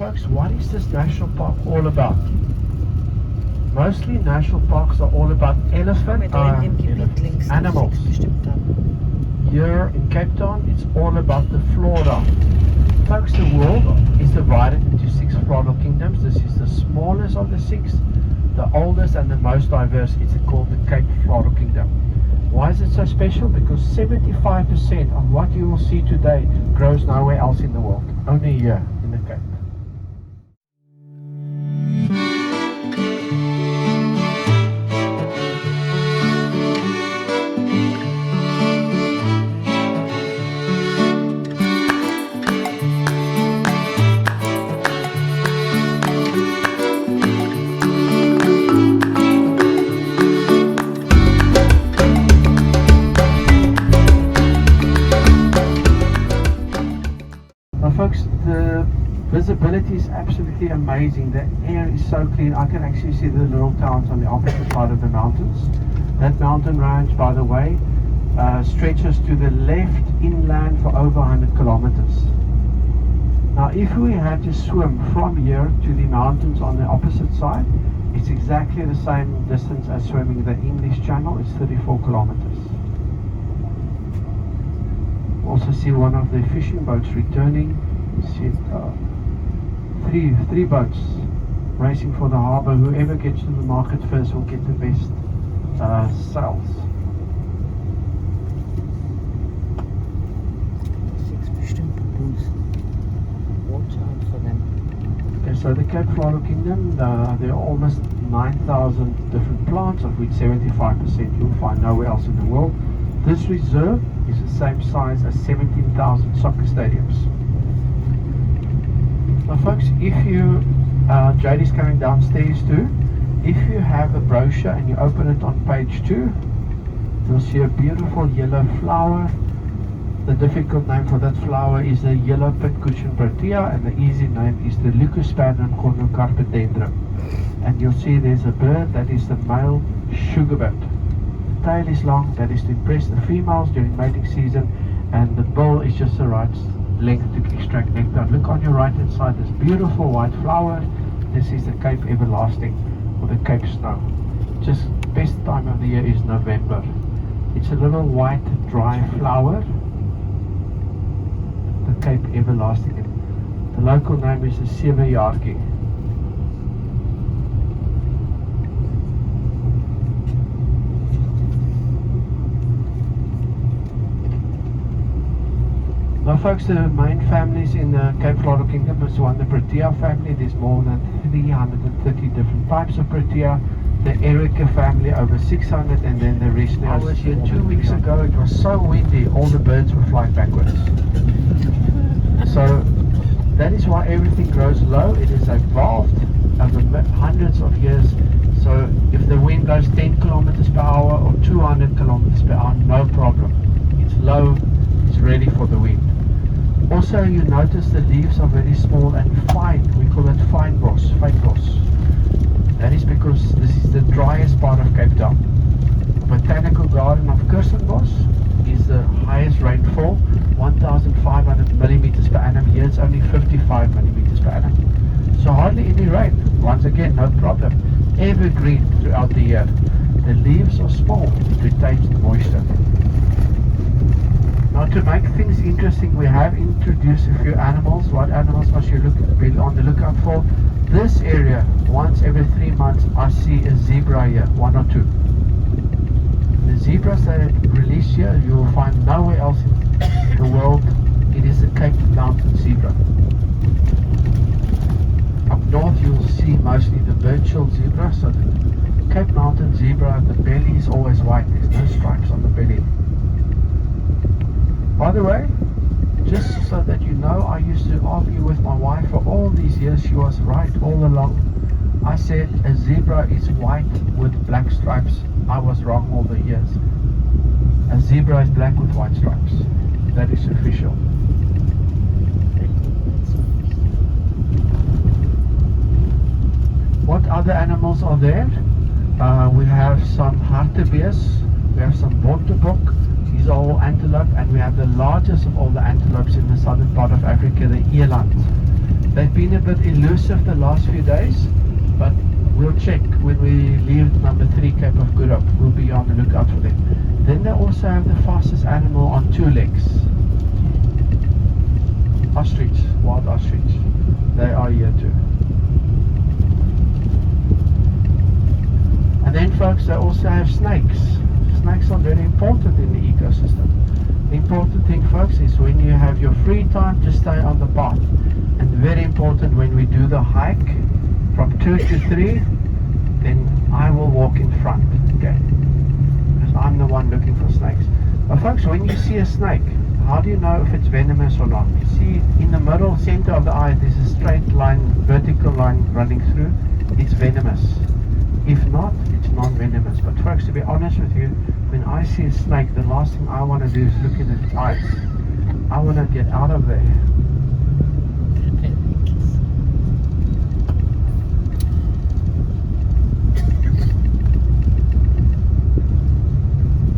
folks, what is this national park all about? Mostly national parks are all about animals. Here in Cape Town, it's all about the flora. Folks, the world is divided into 6 floral kingdoms. This is the smallest of the 6, the oldest and the most diverse. It's called the Cape Floral Kingdom. Why is it so special? Because 75% of what you will see today grows nowhere else in the world, only here in the Cape. Folks, the visibility is absolutely amazing. The air is so clean. I can actually see the little towns on the opposite side of the mountains. That mountain range, by the way, stretches to the left inland for over 100 kilometers. Now, if we had to swim from here to the mountains on the opposite side, it's exactly the same distance as swimming the English Channel. It's 34 kilometers. Also see one of the fishing boats returning. See three boats racing for the harbour. Whoever gets to the market first will get the best sales. 6 bestimmt Baboons. Watch out for them. Okay, so the Cape Floral Kingdom, there are almost 9,000 different plants, of which 75% you'll find nowhere else in the world. This reserve is the same size as 17,000 soccer stadiums. Now folks, if you, Jade is coming downstairs too, if you have a brochure and you open it on page 2, you'll see a beautiful yellow flower. The difficult name for that flower is the yellow pitcushion protea, and the easy name is the Leucosphaedron cornucarpedendrum. And you'll see there's a bird that is the male sugarbird. Tail is long, that is to impress the females during mating season, and the bill is just the right length to extract nectar. Look on your right hand side, this beautiful white flower. This is the Cape Everlasting, or the Cape Snow. Just best time of the year is November. It's a little white dry flower, the Cape Everlasting. The local name is the Sewejaartjie. Now folks, the main families in the Cape Floral Kingdom is one, the Protea family. There's more than 330 different types of Protea. The Erica family, over 600, and then the rest. I was here 2 weeks ago, it was so windy, all the birds were flying backwards. So that is why everything grows low. It is evolved over hundreds of years. So if the wind blows 10 kilometers per hour or 200 kilometers per hour, no problem. It's low, it's ready for the wind. Also, you notice the leaves are very small and fine. We call it fine moss, fake moss. That is because this is the driest part of Cape Town. The Botanical Garden of Kirstenbosch is the highest rainfall, 1,500 millimeters per annum. Here it's only 55 millimeters per annum. So hardly any rain. Once again, no problem. Evergreen throughout the year. The leaves are small, it retains the moisture. Now, to make things interesting, we have introduced a few animals. What animals must you be on the lookout for? This area, once every 3 months, I see a zebra here, 1 or 2. The zebras that are released here, you will find nowhere else in the world. It is the Cape Mountain zebra. Up north, you will see mostly the Birchill zebra. So the Cape Mountain zebra, the belly is always white. There's no stripes on the belly. By the way, just so that you know, I used to argue with my wife for all these years. She was right all along. I said a zebra is white with black stripes. I was wrong all the years. A zebra is black with white stripes. That is official. What other animals are there? We have some hartebeest, we have some bontebok. These are all antelope, and we have the largest of all the antelopes in the southern part of Africa, the eland. They've been a bit elusive the last few days, but we'll check when we leave number 3 Cape of Good Hope. We'll be on the lookout for them. Then they also have the fastest animal on 2 legs. Ostrich, wild ostrich. They are here too. And then folks, they also have snakes. Snakes are very important in the ecosystem. The important thing folks is when you have your free time, just stay on the path. And very important, when we do the hike from 2 to 3, then I will walk in front, okay? Because I'm the one looking for snakes. But folks, when you see a snake, how do you know if it's venomous or not? You see in the middle center of the eye there's a straight line, vertical line running through. It's venomous. If not, it's non-venomous. But folks, to be honest with you, when I see a snake, the last thing I want to do is look at its eyes. I want to get out of there.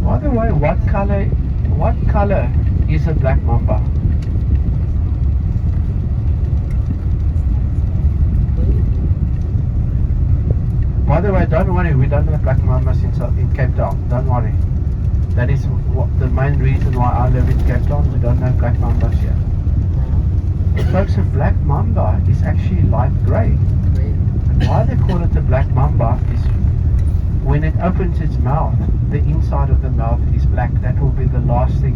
By the way, what color is a black mamba? By the way, don't worry, we don't have black mambas in Cape Town. Don't worry. That is the main reason why I live in Cape Town. We don't have black mambas here. But folks, a black mamba is actually light grey. And why they call it a black mamba is when it opens its mouth, the inside of the mouth is black. That will be the last thing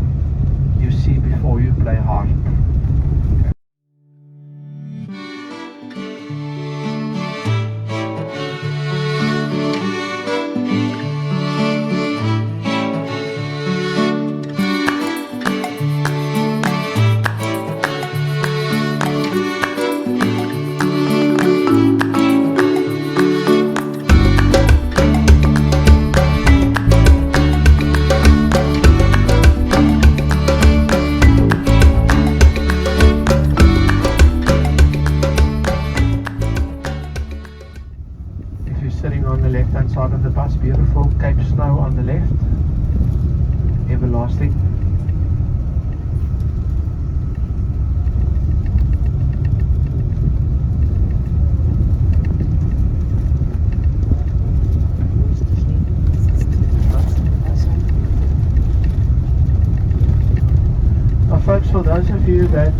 you see before you play hard. Okay. Side of the bus, beautiful Cape snow on the left, everlasting. Now folks, for those of you that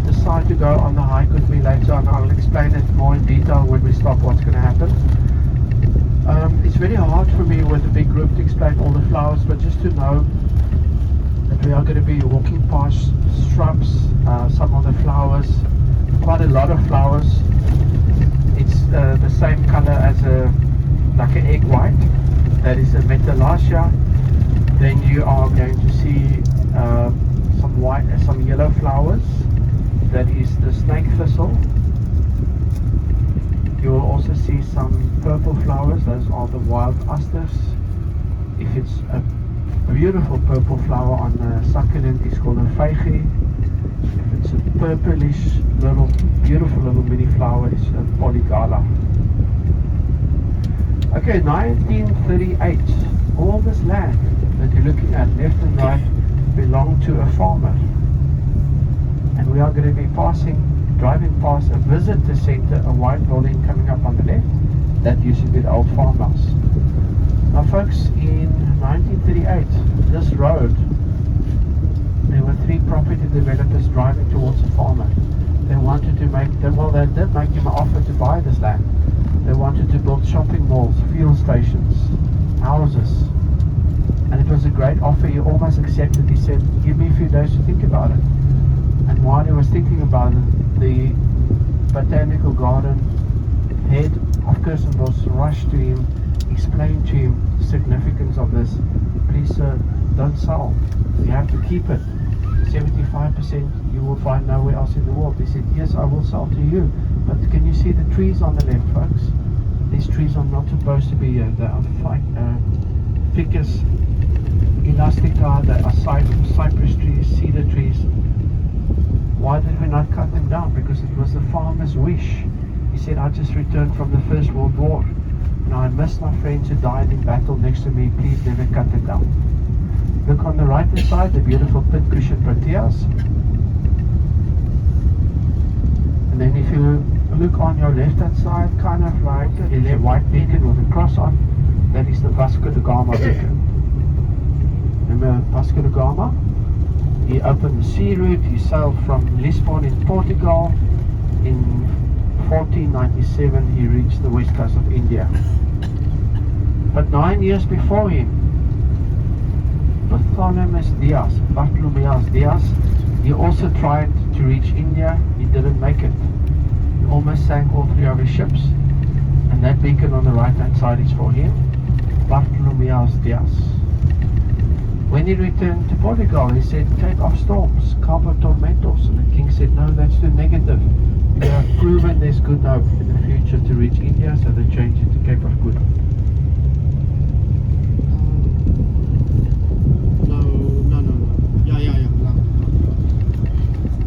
decide to go on the hike with me later on, I'll explain it more in detail when we stop what's going to happen. It's very hard for me with a big group to explain all the flowers, but just to know that we are going to be walking past shrubs, some of the flowers, quite a lot of flowers. It's the same color as like an egg white, that is a metalacia. Then you are going to see some white, some yellow flowers, that is the snake thistle. You will also see some purple flowers, those are the wild asters. If it's a beautiful purple flower on the succulent, it's called a feige. If it's a purplish, little, beautiful little mini flower, it's a polygala. Okay, 1938, all this land that you're looking at, left and right, belonged to a farmer. And we are going to be driving past a visitor center, a white building coming up on the left. That used to be the old farmhouse. Now folks, in 1938, this road, there were 3 property developers driving towards a farmer. They wanted to make, well, they did make him an offer to buy this land. They wanted to build shopping malls, fuel stations, houses. And it was a great offer. He almost accepted. He said, give me a few days to think about it. And while he was thinking about it, the botanical garden head of Kirstenbosch rushed to him, explained to him the significance of this. Please sir, don't sell. You have to keep it. 75% you will find nowhere else in the world. He said, yes, I will sell to you. But can you see the trees on the left, folks? These trees are not supposed to be here. They are ficus elastica, they are cypress trees, cedar trees. Why did we not cut them down? Because it was the farmer's wish. He said, I just returned from the First World War. Now I miss my friends who died in battle next to me. Please never cut them down. Look on the right hand side, the beautiful pit cushion proteas. And then if on your left hand side, kind of like a white beacon with a cross on, that is the Vasco da Gama beacon. Remember Vasco da Gama? He opened the sea route, he sailed from Lisbon in Portugal. In 1497 he reached the west coast of India. But 9 years before him, Bartolomeu Dias, he also tried to reach India. He didn't make it. He almost sank all 3 of his ships. And that beacon on the right hand side is for him, Bartolomeu Dias. When he returned to Portugal, he said, Cape of Storms, Cabo Tormentos. And the king said, no, that's too negative. You have proven there's good hope in the future to reach India, so they changed it to Cape of Good Hope.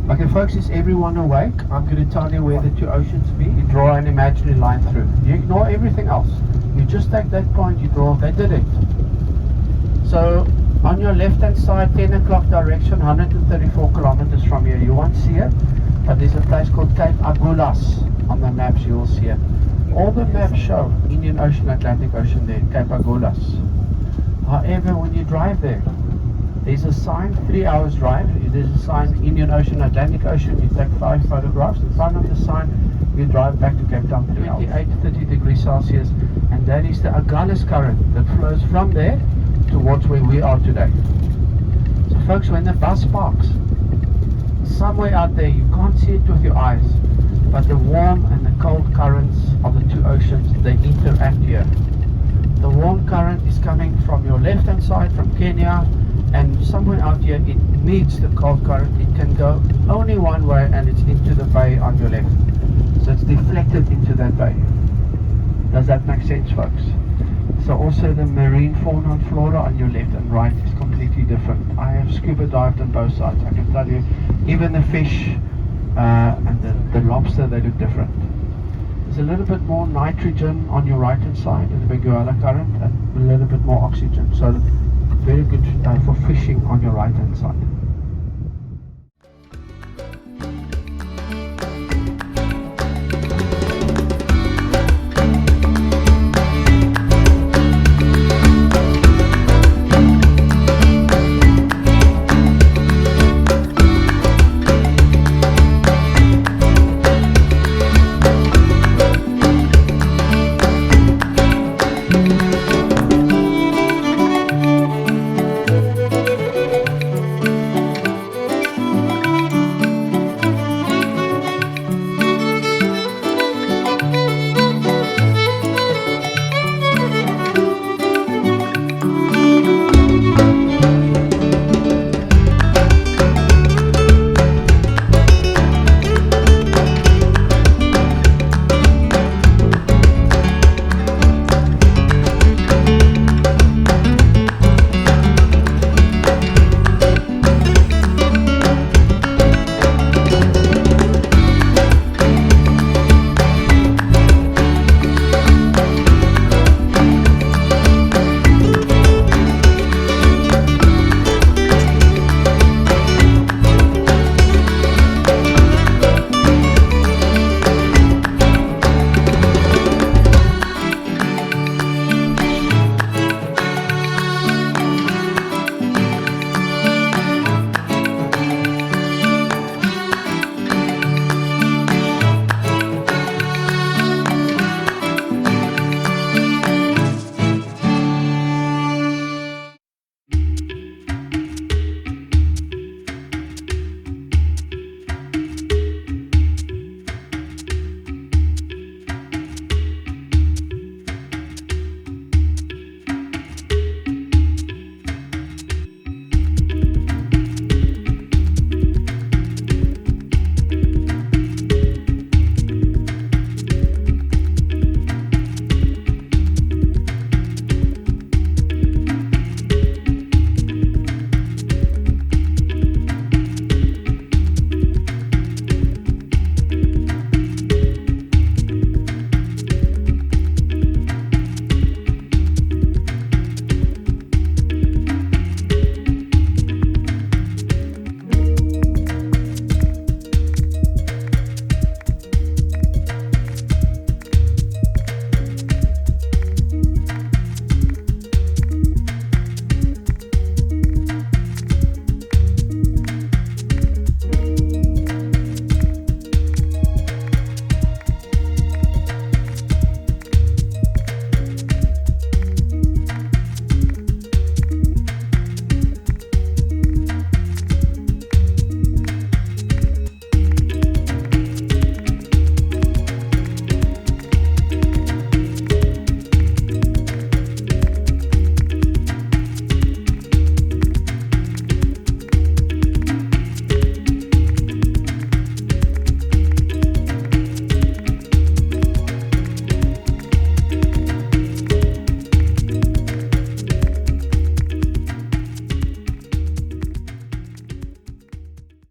Okay folks, is everyone awake? I'm going to tell you where the 2 oceans be. You draw an imaginary line through. You ignore everything else. You just take that point, you draw, they did it. So on your left hand side, 10 o'clock direction, 134 kilometers from here, you won't see it, but there's a place called Cape Agulhas. On the maps you will see it. All the maps show Indian Ocean, Atlantic Ocean there, Cape Agulhas. However, when you drive there, there's a sign, 3 hours drive, there's a sign Indian Ocean, Atlantic Ocean. You take 5 photographs in front of the sign, you drive back to Cape Town, 30 degrees Celsius, and that is the Agulhas current that flows from there towards where we are today. So folks, when the bus parks somewhere out there, you can't see it with your eyes, but the warm and the cold currents of the 2 oceans, they interact here. The warm current is coming from your left hand side, from Kenya, and somewhere out here it meets the cold current. It can go only one way, and it's into the bay on your left. So it's deflected into that bay. Does that make sense, folks? So also the marine fauna and flora on your left and right is completely different. I have scuba dived on both sides. I can tell you, even the fish and the lobster, they look different. There's a little bit more nitrogen on your right hand side in the Benguela current, and a little bit more oxygen. So very good for fishing on your right hand side.